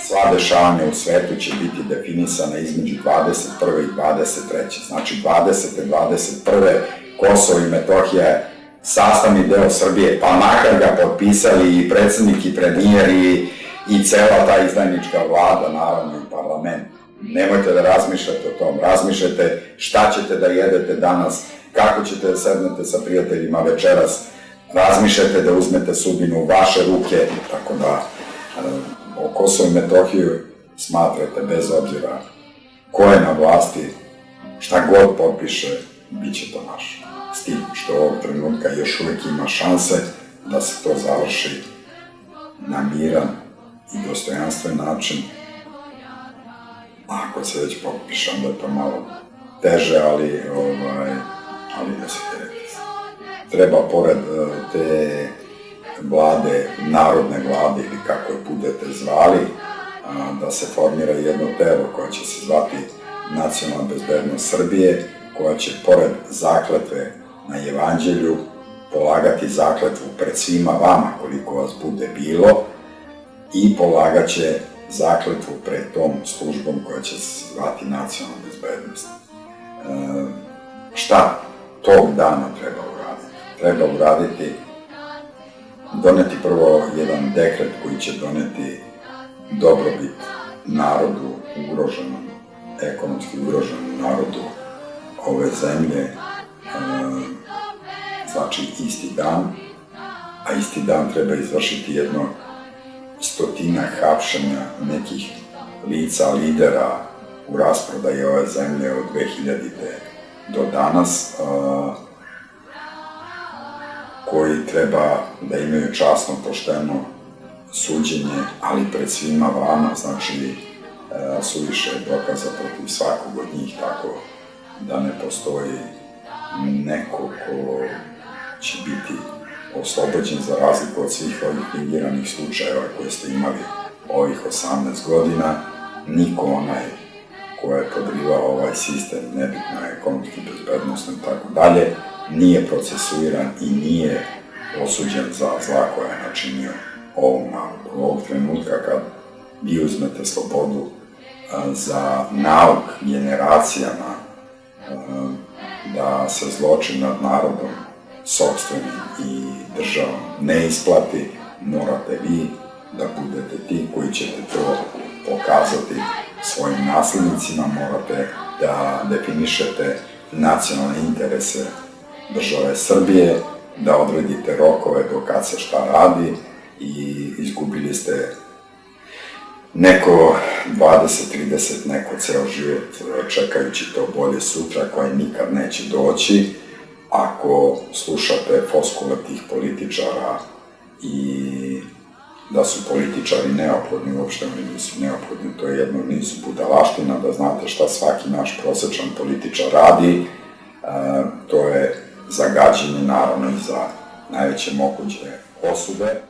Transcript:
sva dešavanja u svetu će biti definisana između 21. i 23. Znači 20. 21. Kosovo i Metohija je sastavni deo Srbije, pa makar ga potpisali i predsednik i premijer i cela ta izdajnička vlada, naravno i parlament. Nemojte da razmišljate o tom, razmišljate šta ćete da jedete danas, kako ćete da sednete sa prijateljima večeras, razmišljate da uzmete sudbinu u vaše ruke, tako da o Kosovo i Metohiju smatrate bez obzira ko je na vlasti, šta god potpiše, bit će to naš. S tim što ovog trenutka još uvijek ima šanse da se to završi na miran i dostojanstven način. Ako se već potpiše, onda je to malo teže, ali da se tereti. Treba pored te vlade, narodne vlade ili kako je budete zvali, da se formira jedno telo koje će se zvati Nacionalna bezbednost Srbije, koja će pored zakletve na Evanđelju polagati zakletvu pred svima vama koliko vas bude bilo i polagat će zakletvu pred tom službom koja će se zvati Nacionalna bezbednost. Šta tog dana treba uraditi? Treba uraditi, doneti prvo jedan dekret koji će doneti dobrobit narodu ugroženom, ekonomski ugroženom narodu ove zemlje, znači isti dan, a isti dan treba izvršiti jedno 100 hapšenja nekih lica, lidera u rasprodaji ove zemlje od 2000. do danas, koji treba da imaju časno, pošteno suđenje, ali pred svima vama, znači suviše dokaza protiv svakog od njih, tako da ne postoji neko ko će biti oslobođen za razliku od svih ovih fingiranih slučajeva koje ste imali ovih 18 godina. Niko onaj ko je podrivao ovaj sistem, nebitno ekonomski, bezbednostno i tako dalje, nije procesuiran i nije osuđen za zla koja je načinio ovom narodu. Ovog trenutka kad vi uzmete slobodu za nauk generacijama da se zločin nad narodom, sopstvenim i državom ne isplati, morate vi da budete ti koji ćete to pokazati svojim naslednicima, morate da definišete nacionalne interese države Srbije, da odredite rokove do kad se šta radi i izgubili ste neko 20-30, neko ceo život čekajući to bolje sutra koje nikad neće doći. Ako slušate floskule tih političara i da su političari neophodni, uopšte oni nisu neophodni, to je jedno nisu budalaština, da znate šta svaki naš prosečan političar radi, to je zagađenje naravno i za najveće moguće osude.